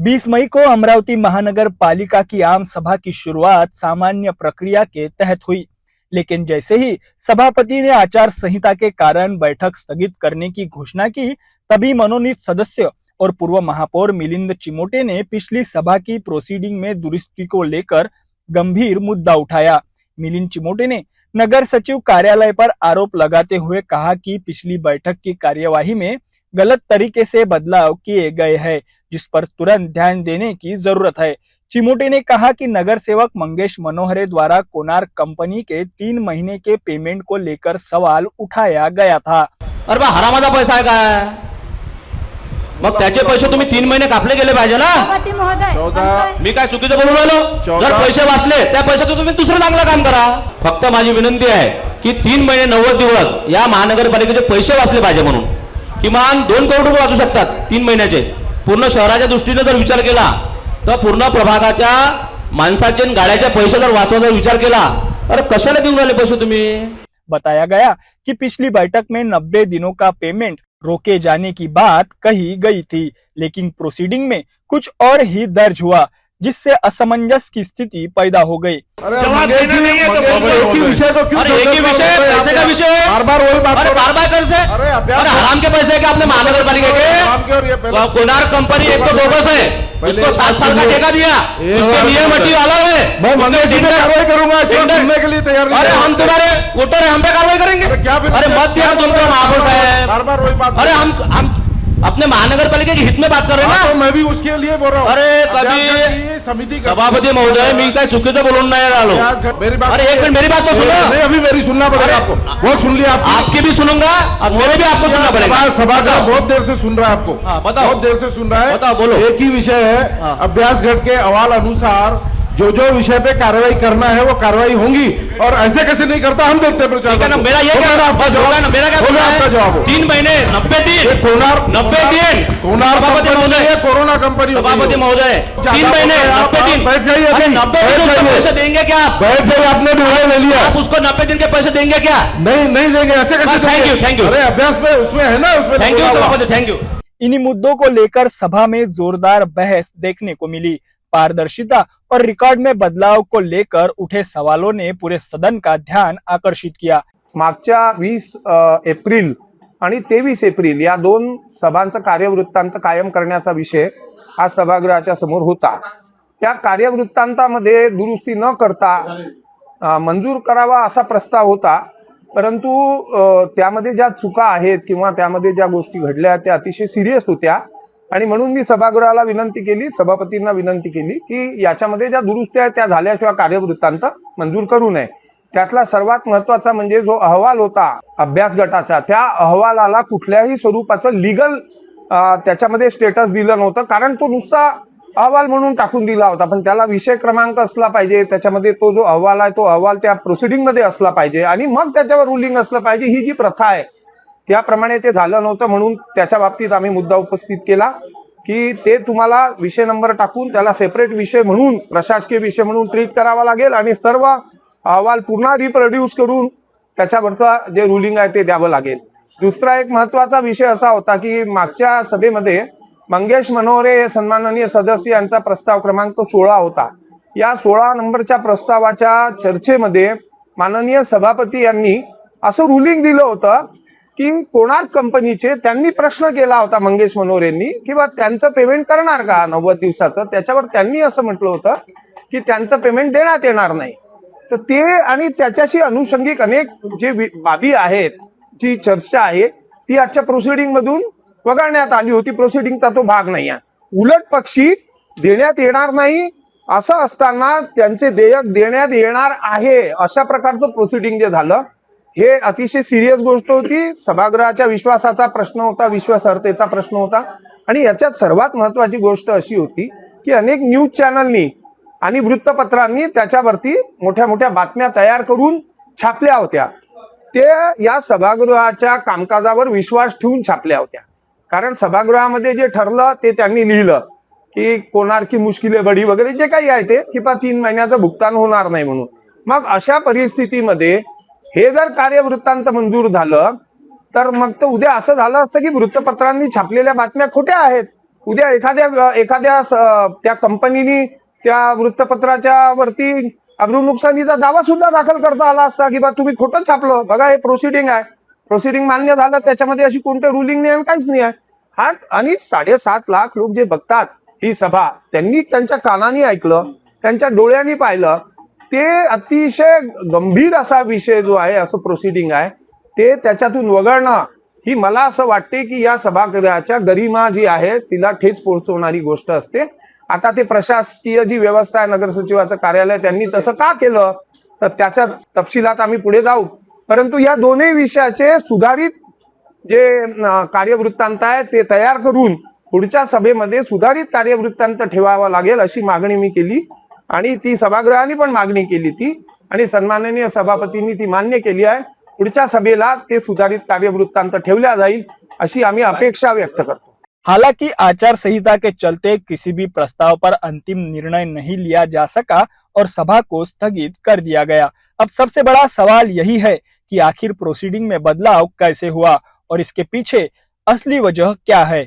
20 मई को अमरावती महानगर पालिका की आम सभा की शुरुआत सामान्य प्रक्रिया के तहत हुई, लेकिन जैसे ही सभापति ने आचार संहिता के कारण बैठक स्थगित करने की घोषणा की, तभी मनोनीत सदस्य और पूर्व महापौर मिलिंद चिमोटे ने पिछली सभा की प्रोसीडिंग में दुरुस्ती को लेकर गंभीर मुद्दा उठाया। मिलिंद चिमोटे ने नगर सचिव कार्यालय पर आरोप लगाते हुए कहा कि पिछली बैठक की कार्यवाही में गलत तरीके से बदलाव किए गए हैं, जिस पर तुरंत ध्यान देने की जरूरत है। चिमोटे ने कहा कि नगर सेवक मंगेश मनोहरे द्वारा कोणार्क कंपनी के 3 महीने के पेमेंट को लेकर सवाल उठाया गया था। अरे बा हरामाचा पैसा आहे काय? मग त्याचे पैसे तुम्ही 3 महिने कापले गेले पाहिजे ना। मी काय चुकीचं बोलून राहिलो? जर पैसे वाचले त्या पैशातून तुम्ही दुसरं चांगलं काम करा। फक्त माझी विनंती आहे की 3 महिने 90 दिवस या महानगरपालिकेचे पैसे वाचले पाहिजे, म्हणून किमान 2 करोड रुपये वाचू शकतात 3 महिन्याचे। पूर्ण शहराच्या दृष्टीने जर विचार केला तर पूर्ण प्रभागाच्या माणसाचे गाड्याचे पैसे जर वाचवायचा विचार केला तर कशाला देऊन राहिले पैसे तुम्ही? बताया गया कि पिछली बैठक में 90 दिनों का पेमेंट रोके जाने की बात कही गई थी, लेकिन प्रोसीडिंग में कुछ और ही दर्ज हुआ, जिससे असमंजस की स्थिति पैदा हो गई। जवाब देना नहीं है तो एक ही विषय को क्यों? अरे एक ही विषय, पैसे का विषय बार बार वही बात। अरे बार कैसे? अरे हराम के पैसे क्या अपने महानगरपालिका के? कोणार्क कंपनी एक तो बोगस है, उसको 7 साल का ठेका दिया, उसके नियम हटी अलग है। मैं मंदिर में कार्रवाई करूंगा, सुनने के लिए तैयार नहीं। अरे हम तुम्हारे वोटर है, हम पे कार्रवाई करेंगे। अरे मत दिया तुमको महापौर साहब, बार बार वही बात। अरे हम अपने महानगरपालिका के हित में बात कर रहे हैं ना। तो मैं भी उसके लिए बोल रहा हूँ। अरे कभी समिति सभापति महोदय, मी काय चुकीचं बोलून नाही राहिलो। अरे एक मिनट मेरी बात तो सुनो। नहीं, अभी मेरी सुनना पड़ेगा आपको। वो सुन लिया आपकी भी सुनूंगा और मेरे भी आपको सुनना पड़ेगा। सभा का बहुत देर से सुन रहा है आपको। बताओ, बहुत देर से सुन रहा है। बताओ, बोलो। एक ही विषय है, अभ्यास गट के अहवाल अनुसार जो विषय पे कार्रवाई करना है वो कार्रवाई होंगी, और ऐसे कैसे नहीं करता हम देखते प्रचार। मेरा ये क्या होगा ना, मेरा क्या आपका जवाब? 3 महीने 90 दिन कोणार्क 90 दिन सभापति महोदय, कोरोना कंपनी सभापति महोदय 3 महीने 90 दिन बैठ जाइए। अरे 90 दिन उसको पैसे देंगे क्या आप? बैठ जाइए, आपने निर्णय ले लिया। आप उसको 90 दिन के पैसे देंगे क्या? नहीं देंगे, ऐसे कैसे? Thank you. अरे अभ्यास में उसमें है ना, उसमें थैंक यू सभापति, थैंक यू। इन्हीं मुद्दों को लेकर सभा में जोरदार बहस देखने को मिली। पारदर्शिता और रिकॉर्ड में बदलाव को लेकर उठे सवालों ने पूरे सदन का ध्यान आकर्षित किया। मागच्या 20 एप्रिल आणि 23 एप्रिल या 2 सभांचा कार्यवृत्तांत कायम करण्याचा विषय हा सभागृहाच्या समोर होता। त्या कार्यवृत्तांतामध्ये दुरुस्ती न करता मंजूर करावा असा प्रस्ताव होता, परंतु त्यामध्ये ज्या चुका आहेत किंवा त्यामध्ये ज्या गोष्टी घडल्या त्या अतिशय सिरियस होत्या, आणि म्हणून मी सभागृहाला विनंती केली, सभापतींना विनंती केली की याच्यामध्ये ज्या दुरुस्त्या आहेत त्या झाल्याशिवाय कार्यवृत्तांत मंजूर करू नये। त्यातला सर्वात महत्त्वाचा म्हणजे जो अहवाल होता अभ्यास गटाचा, त्या अहवालाला कुठल्याही स्वरूपाचं लीगल त्याच्यामध्ये स्टेटस दिलं नव्हतं, कारण तो नुसता अहवाल म्हणून टाकून दिला होता, पण त्याला विषय क्रमांक असला पाहिजे, त्याच्यामध्ये तो जो अहवाल आहे तो अहवाल त्या प्रोसिडिंग मध्ये असला पाहिजे आणि मग त्याच्यावर रुलिंग असलं पाहिजे। ही जी प्रथा आहे त्याप्रमाणे ते झालं नव्हतं, म्हणून त्याच्या बाबतीत आम्ही मुद्दा उपस्थित केला की ते तुम्हाला विषय नंबर टाकून त्याला सेपरेट विषय म्हणून, प्रशासकीय विषय म्हणून ट्रीट करावा लागेल आणि सर्व अहवाल पुन्हा रिप्रोड्यूस करून त्याच्यावरचं जे रुलिंग आहे ते द्यावं लागेल। दुसरा एक महत्त्वाचा विषय असा होता की मागच्या सभेमध्ये मंगेश मनोहरे सन्माननीय सदस्य यांचा प्रस्ताव क्रमांक 16 होता। या 16 नंबरच्या प्रस्तावाच्या चर्चेमध्ये माननीय सभापती यांनी असं रुलिंग दिलं होतं की कोणार्क कंपनीचे त्यांनी प्रश्न केला होता मंगेश मनोहरेंनी किंवा त्यांचं पेमेंट करणार का 90 दिवसाचं, त्याच्यावर त्यांनी असं म्हटलं होतं की त्यांचं पेमेंट देण्यात येणार नाही। तर ते आणि त्याच्याशी अनुषंगिक अनेक जे बाबी आहेत, जी चर्चा आहे ती आजच्या प्रोसिडिंग मधून वगळण्यात आली होती। प्रोसिडिंगचा तो भाग नाही आहे। उलट पक्षी देण्यात येणार नाही असं असताना त्यांचे देयक देण्यात येणार आहे अशा प्रकारचं प्रोसिडिंग जे झालं हे अतिशय सिरियस गोष्ट होती। सभागृहाच्या विश्वासाचा प्रश्न होता, विश्वासार्हतेचा प्रश्न होता, आणि याच्यात सर्वात महत्त्वाची गोष्ट अशी होती की अनेक न्यूज चॅनलनी आणि वृत्तपत्रांनी त्याच्यावरती मोठ्या मोठ्या बातम्या तयार करून छापल्या होत्या। ते या सभागृहाच्या कामकाजावर विश्वास ठेवून छापल्या होत्या, कारण सभागृहामध्ये जे ठरलं ते त्यांनी लिहिलं की कोणार्क की मुश्किले बडी वगैरे जे काही आहे ते की 3 महिन्याचं भुगतान होणार नाही म्हणून। मग अशा परिस्थितीमध्ये हे जर कार्यवृत्तांत मंजूर झालं तर मग तर उद्या असं झालं असतं की वृत्तपत्रांनी छापलेल्या बातम्या खोट्या आहेत उद्या एखाद्या त्या कंपनीनी त्या वृत्तपत्राच्या वरती अब्रू नुकसानीचा दावा सुद्धा दाखल करता आला असता की बा तुम्ही खोटं छापलं, बघा हे प्रोसिडिंग आहे, प्रोसिडिंग मान्य झालं, त्याच्यामध्ये अशी कोणते रुलिंग नाही आणि काहीच नाही आहे. हा, आणि 7.5 लाख लोक जे बघतात ही सभा, त्यांनी त्यांच्या कानाने ऐकलं, त्यांच्या डोळ्यांनी पाहिलं, ते अतिशय गंभीर असा विषय जो आहे, असं प्रोसिडिंग आहे, ते त्याच्यातून वगळणं ही मला असं वाटते की या सभागृहाच्या गरिमा जी आहे तिला ठेच पोहोचवणारी गोष्ट असते. आता ते प्रशासकीय जी व्यवस्था आहे, नगरसचिवाचं कार्यालय, त्यांनी तसं का केलं तर त्याच्या तपशिलात आम्ही पुढे जाऊ. परंतु या दोन्ही विषयाचे सुधारित जे कार्यवृत्तांत आहे ते तयार करून पुढच्या सभेमध्ये सुधारित कार्यवृत्तांत ठेवावा लागेल अशी मागणी मी केली आणि ती सभागृहाने पण मागणी केली ती, आणि सन्माननीय सभापतींनी ती मान्य केली आहे. पुढच्या सभेला ते सुधारित कार्यवृत्तांत ठेवल्या जाईल अशी आम्ही अपेक्षा व्यक्त करतो. हालांकि आचार संहिता के चलते किसी भी प्रस्ताव पर अंतिम निर्णय नहीं लिया जा सका और सभा को स्थगित कर दिया गया. अब सबसे बड़ा सवाल यही है कि आखिर प्रोसीडिंग में बदलाव कैसे हुआ और इसके पीछे असली वजह क्या है.